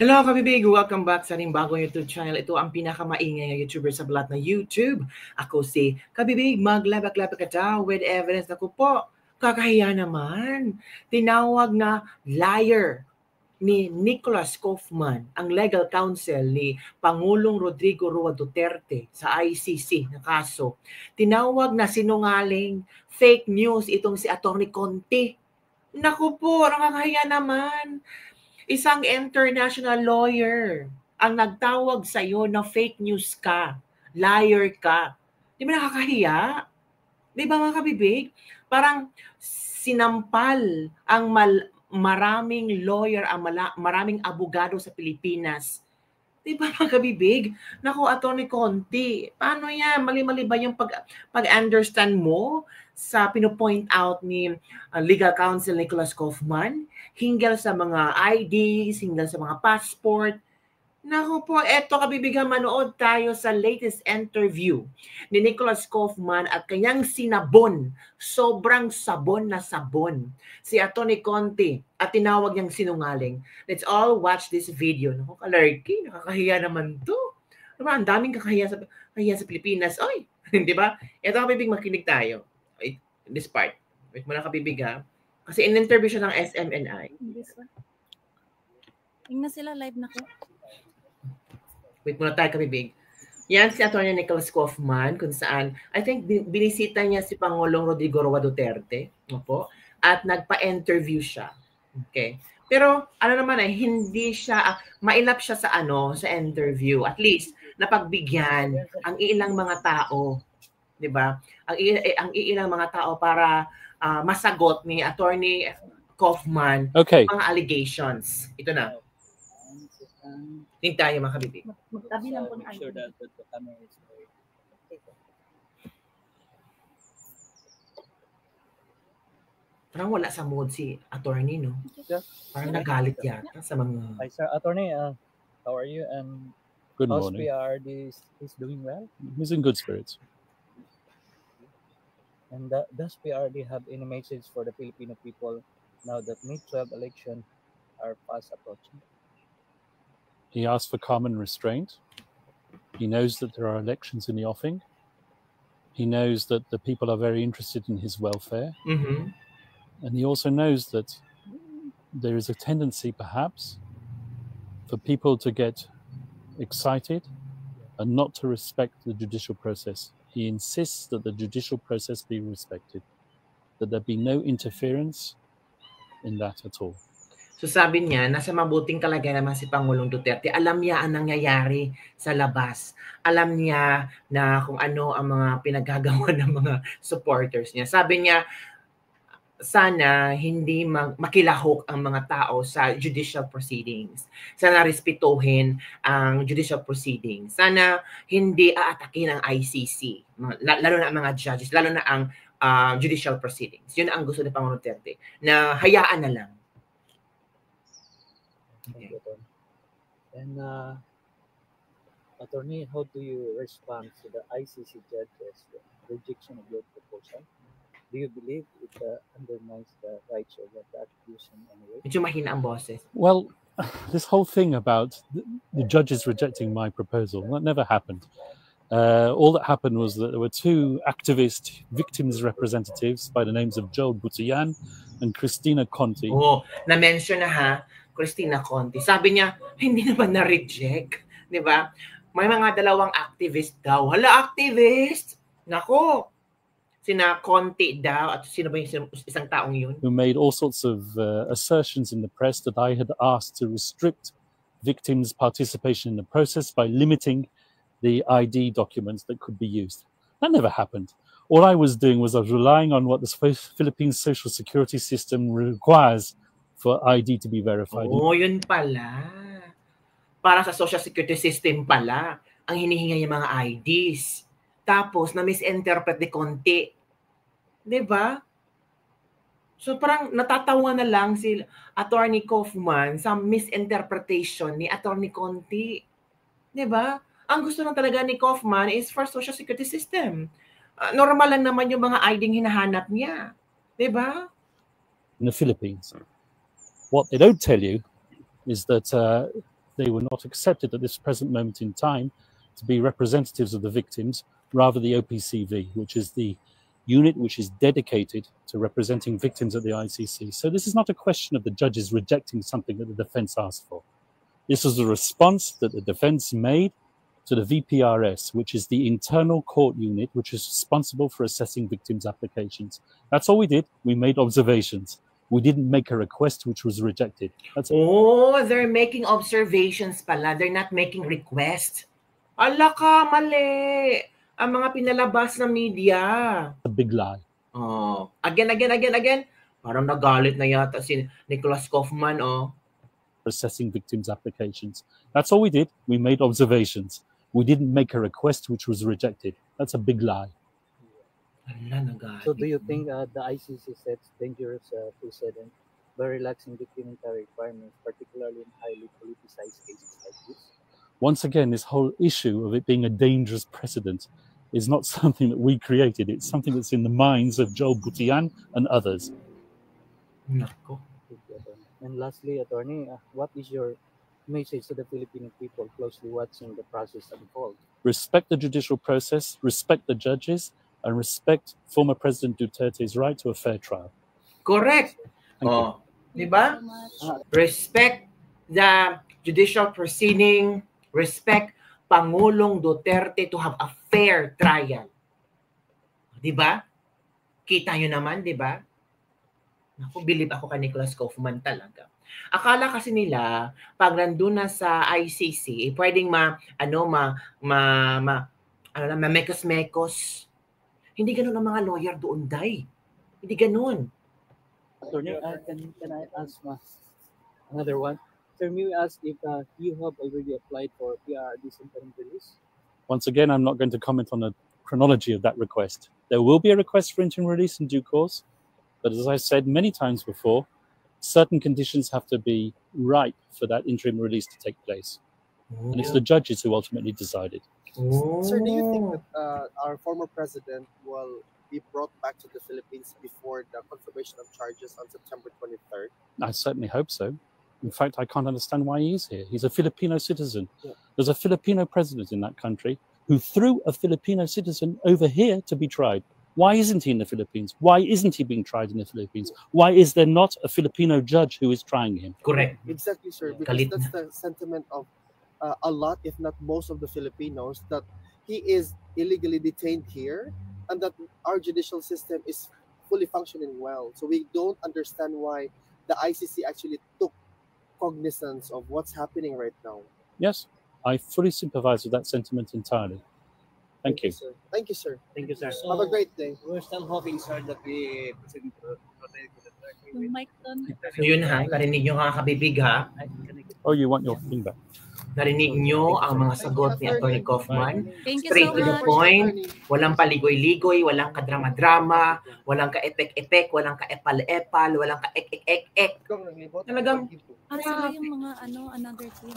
Hello kabibig! Welcome back sa ating bagong YouTube channel. Ito ang pinakamaingay na YouTuber sa balat ng YouTube. Ako si Kabibig, maglabak-labak ka daw with evidence. Naku po, kakahiya naman. Tinawag na liar ni Nicholas Kaufman, ang legal counsel ni Pangulong Rodrigo Roa Duterte sa ICC na kaso. Tinawag na sinungaling, fake news itong si Atty. Conti. Naku po, nakakahiya naman. Isang international lawyer ang nagtawag sa iyo na fake news ka, liar ka. Di ba nakakahiya? Di ba mga kabibig? Parang sinampal ang maraming lawyer, ang maraming abogado sa Pilipinas. Di ba mga kabibig? Naku, Atty. Conti, paano yan? Mali-mali ba yung pag-understand mo sa pinopoint out ni legal counsel Nicholas Kaufman? Hinggil sa mga IDs, hinggil sa mga passport. Naku po, eto kabibigan, manood tayo sa latest interview ni Nicholas Kaufman at kanyang sinabon, sobrang sabon na sabon, si Atty. Conti at tinawag niyang sinungaling. Let's all watch this video. Naku, kalarky, nakakahiya naman to. Diba, ang daming kakahiya sa Pilipinas. Oy, di ba? Eto kabibig, makinig tayo. This part. Wait mo na kabibig ha. Kasi in-interview siya ng SMNI. Tingnan sila live na ko. Wait muna tayo kabibig. Yan si Atty. Nicholas Kaufman kung saan, I think binisita niya si Pangulong Rodrigo Roa Duterte. Opo, at nagpa-interview siya. Okay. Pero ano naman hindi siya, mailap siya sa interview. At least, napagbigyan ang ilang mga tao. Diba? Ang ilang mga tao para masagot ni Atty. Kaufman mga allegations. Ito na. Tingnan tayo mga kabibig. Magtabi lang po na sure that the camera is very... Parang wala sa mood si attorney, no? Yeah. Parang nagalit yata sa mga... Hi, sir. Attorney, how are you? And good how's morning. PRD is doing well? He's in good spirits. And does PRD have any message for the Filipino people now that May 12 election are fast approaching? He asked for calm and restraint. He knows that there are elections in the offing. He knows that the people are very interested in his welfare. Mm-hmm. And he also knows that there is a tendency, perhaps, for people to get excited and not to respect the judicial process. He insists that the judicial process be respected, that there be no interference in that at all. So sabi niya, nasa mabuting kalagayan naman si Pangulong Duterte. Alam niya ang nangyayari sa labas. Alam niya na kung ano ang mga pinagagawa ng mga supporters niya. Sabi niya, sana hindi makilahok ang mga tao sa judicial proceedings. Sana respetuhin ang judicial proceedings. Sana hindi aatakin ang ICC, lalo na ang mga judges, lalo na ang judicial proceedings. Yun ang gusto ni Pangulong Duterte, na hayaan na lang. Okay. And attorney, how do you respond to the ICC judge's rejection of your proposal? Do you believe it undermines the rights of the accused in any way? Medyo mahina ang boses. Well, this whole thing about the judges rejecting my proposal, that never happened. All that happened was that there were two activist victims representatives by the names of Joel Butian and Christina Conti. Oh, na-mention na ha, Christina Conti. Sabi niya, hindi naman na-reject. Di ba? May mga dalawang activist daw. Hala, activist! Nako! Sina Conti daw, at sino ba yung isang taong yun? Who made all sorts of assertions in the press that I had asked to restrict victims' participation in the process by limiting the ID documents that could be used. That never happened. All I was doing was I was relying on what the Philippine social security system requires for ID to be verified. Oh, yun pala. Para sa social security system pala, ang hinihinga yung mga IDs. Tapos, na-misinterpret ni Conti. Diba? So, parang natatawa na lang si Atty. Kaufman sa misinterpretation ni Atty. Conti. Diba? Ang gusto lang talaga ni Kaufman is for social security system. Normal lang naman yung mga ID hinahanap niya. Diba? In the Philippines. What they don't tell you is that they were not accepted at this present moment in time to be representatives of the victims, rather the OPCV, which is the unit which is dedicated to representing victims at the ICC. So this is not a question of the judges rejecting something that the defense asked for. This was a response that the defense made to the VPRS, which is the internal court unit, which is responsible for assessing victims' applications. That's all we did. We made observations. We didn't make a request which was rejected. That's it. Oh, they're making observations pala. They're not making requests. Ala ka, mali. Ang mga pinalabas na media. A big lie. Oh, again. Parang nagalit na yata si Nicholas Kaufman, oh. Assessing victims' applications. That's all we did. We made observations. We didn't make a request which was rejected. That's a big lie. Ala, nagalit. So do you think the ICC sets dangerous precedent by relaxing documentary requirements, particularly in highly politicized cases like this? Once again, this whole issue of it being a dangerous precedent is not something that we created. It's something that's in the minds of Joel Butian and others. Nako. And lastly, Attorney, what is your message to the Filipino people closely watching the process unfold? Respect the judicial process, respect the judges, and respect former President Duterte's right to a fair trial. Correct. Thank you. Oh, di ba? Thank you so much. Respect the judicial proceeding, respect Pangulong Duterte to have a fair trial. Di ba? Kita nyo naman, di ba? Ako, believe ako kay Nicholas Kaufman talaga. Akala kasi nila, pag nandun na sa ICC, pwedeng mekos-mekos. Hindi ganun ang mga lawyer doon, Day. Hindi ganun. Attorney, can I ask another one? Sir, may we ask if you have already applied for PRRD's interim release? Once again, I'm not going to comment on the chronology of that request. There will be a request for interim release in due course, but as I said many times before, certain conditions have to be ripe for that interim release to take place. And it's the judges who ultimately decided. Oh. Sir, do you think that our former president will be brought back to the Philippines before the confirmation of charges on September 23rd? I certainly hope so. In fact, I can't understand why he is here. He's a Filipino citizen. Yeah. There's a Filipino president in that country who threw a Filipino citizen over here to be tried. Why isn't he in the Philippines? Why isn't he being tried in the Philippines? Why is there not a Filipino judge who is trying him? Correct. Exactly, sir. Because Galit that's the sentiment of a lot, if not most of the Filipinos, that he is illegally detained here and that our judicial system is fully functioning well. So we don't understand why the ICC actually took cognizance of what's happening right now. Yes, I fully sympathize with that sentiment entirely. Thank you. Sir. Thank you, sir. Thank you, sir. Have a great day. We're still hoping, sir, that the President Rodrigo Duterte Yung mic doon. So yun ha, narinig nyo nga kabibig ha. Oh, you want your thing back? Narinig nyo ang mga sagot ni Atty. Kaufman. Thank you Straight so to the much. point. Walang paligoy-ligoy, walang kadrama-drama, walang ka-epek-epek, walang ka-epal-epal, walang ka-ek-ek-ek-ek. Talagang, Sila yung mga another team.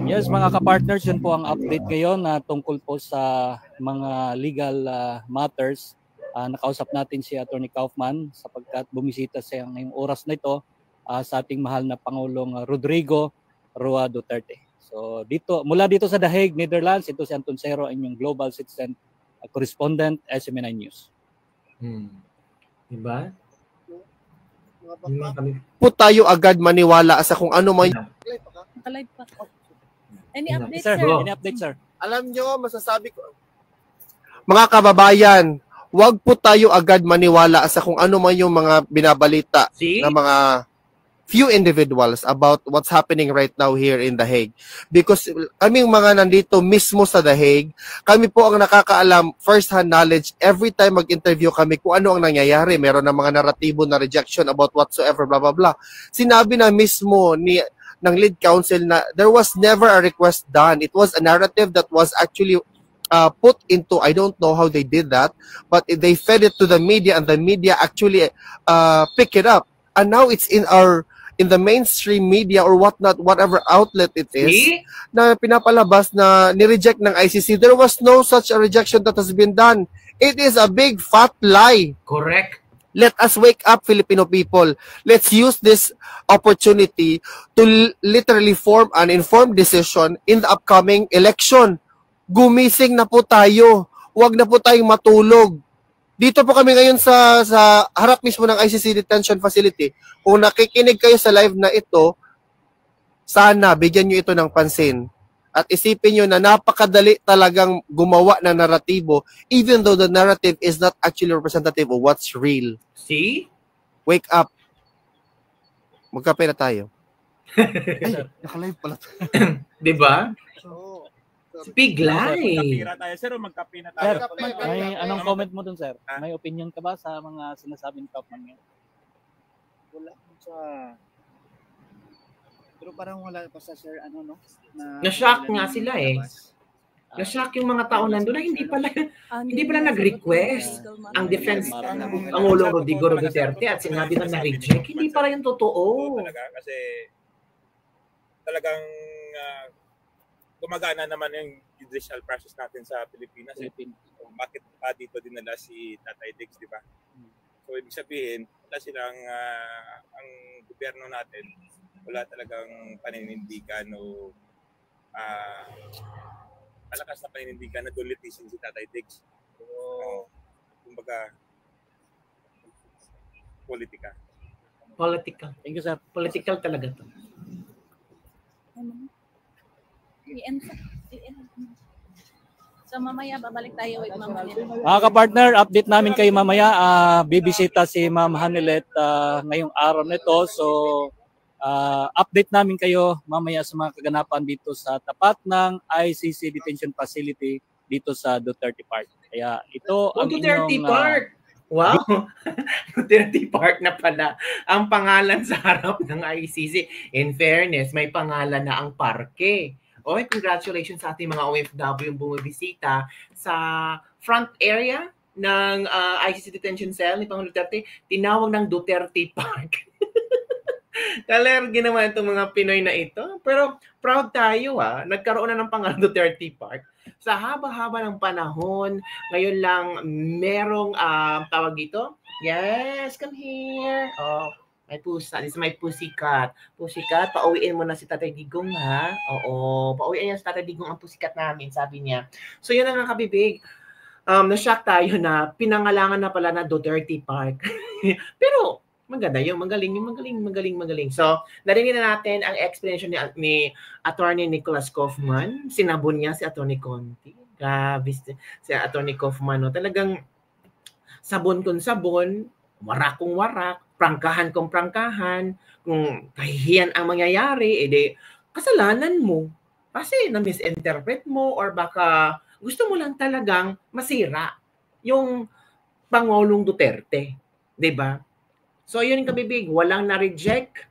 Yes, mga kapartners, yun po ang update ngayon na tungkol po sa mga legal matters. Nakausap natin si Atty. Kaufman sapagkat bumisita siya ngayong oras na ito sa ating mahal na Pangulong Rodrigo Roa Duterte. So mula dito sa The Hague, Netherlands, ito si Anton Cero, inyong Global Citizen Correspondent, SMNI News. Diba? Mga Yun baka, nga kami. po tayo agad maniwala sa kung ano man. Nakalive pa. Any Sir, updates, sir? sir? Go. Any update, sir? Alam nyo, masasabi ko, mga kababayan, wag po tayo agad maniwala sa kung ano man yung mga binabalita See? ng mga few individuals about what's happening right now here in The Hague. Because kaming mga nandito mismo sa The Hague, kami po ang nakakaalam, first-hand knowledge, every time mag-interview kami kung ano ang nangyayari. Meron ng mga naratibo na rejection about whatsoever, blah, blah, blah. Sinabi na mismo ng lead counsel na there was never a request done. It was a narrative that was actually put into, I don't know how they did that, but they fed it to the media and the media actually pick it up. And now it's in the mainstream media or whatnot, whatever outlet it is, See? na pinapalabas na ni-reject ng ICC. There was no such a rejection that has been done. It is a big fat lie. Correct. Let us wake up, Filipino people. Let's use this opportunity to literally form an informed decision in the upcoming election. Gumising na po tayo. Huwag na po tayong matulog. Dito po kami ngayon sa harap mismo ng ICC Detention Facility. Kung nakikinig kayo sa live na ito, sana bigyan nyo ito ng pansin. At isipin nyo na napakadali talagang gumawa ng naratibo even though the narrative is not actually representative of what's real. See? Wake up. Magkape na tayo. Ay, naka-live pala. Diba? Oo. Piglay. Magkapira tayo, sir, o magkape na Sir, tayo? may anong comment mo dun, sir? May opinion ka ba sa mga sinasabi ni Kaufman ngayon? Wala ko sa... Pero parang wala pa sa sir, ano, no? Na-shock nga sila eh. Na-shock yung mga tao nandun na hindi pala nag-request ang defense Pangulong Rodrigo Duterte at sinabi na na-reject. Hindi pala yung totoo. Talaga, kasi talagang gumagana naman yung judicial process natin sa Pilipinas. So, bakit pa dito dinala si Tatay Diggs, di ba? So, ibig sabihin, wala silang, ang gobyerno natin, wala talagang paninindigan o malakas na paninindigan na dulitisin si Tatay Diggs. So, kumbaga, politika. Political. Thank you, sir. Political talaga to. So mamaya babalik tayo with Ma'am Hanilet. Mga ka-partner, update namin kayo mamaya. Bibisita si Ma'am Hanilet ngayong araw nito. So, update namin kayo mamaya sa mga kaganapan dito sa tapat ng ICC Detention Facility dito sa Duterte Park. Kaya ito ang Duterte inyong... Park! Wow! Duterte Park na pala ang pangalan sa harap ng ICC. In fairness, may pangalan na ang parke. Okay, congratulations sa ating mga OFW yung bumibisita sa front area ng ICC Detention Cell ni Pangulong Duterte. Tinawag ng Duterte Park. Kalergi naman itong mga Pinoy na ito. Pero proud tayo nagkaroon na ng pangalan Duterte Park. Sa haba-haba ng panahon, ngayon lang merong tawag dito. Yes, come here. Oh, may pusa. This is my pussycat. Pussycat, pauwiin mo na si Tatay Digong ha. Oo, pauwiin niya si Tatay Digong ang pussycat namin, sabi niya. So yun ang kabibig. Na-shock tayo na pinangalangan na pala na Duterte Park. Pero maganda yung magaling. So, narinig na natin ang explanation ni Attorney Nicholas Kaufman. Sinabon niya si Attorney Conti. Grabe si Attorney Kaufman. No? Talagang sabon kung sabon, warak kung warak, prangkahan kung prangkahan. Kung kahihiyan ang mangyayari, edi kasalanan mo. Kasi na-misinterpret mo or baka gusto mo lang talagang masira yung Pangulong Duterte. 'Di ba? So, yun yung kabibig. Walang na-reject.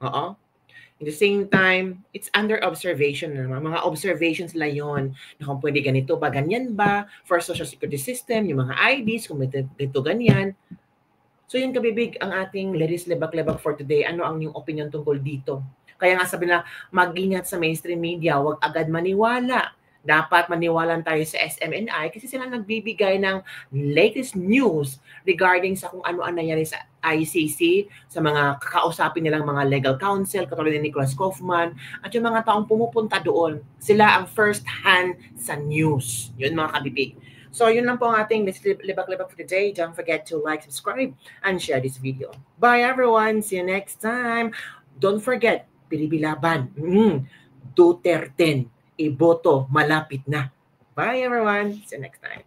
Oo. In the same time, it's under observation. Mga observations lang yun. Na kung pwede ganito ba, ganyan ba? For social security system, yung mga IDs, kung ito ganyan. So, yun kabibig ang ating ladies lebak-lebak for today. Ano ang yung opinion tungkol dito? Kaya nga sabi na, mag-ingat sa mainstream media. Huwag agad maniwala. Dapat maniwalaan tayo sa SMNI kasi sila nagbibigay ng latest news regarding sa kung ano ang nangyari sa ICC, sa mga kakausapin nilang mga legal counsel, katulad ni Nicholas Kaufman, at yung mga taong pumupunta doon. Sila ang first hand sa news. Yun mga kabibig. So yun lang po ang ating libak-libak for today. Don't forget to like, subscribe, and share this video. Bye everyone! See you next time! Don't forget, Pilibilaban, Duterte. Iboto, malapit na. Bye everyone. See you next time.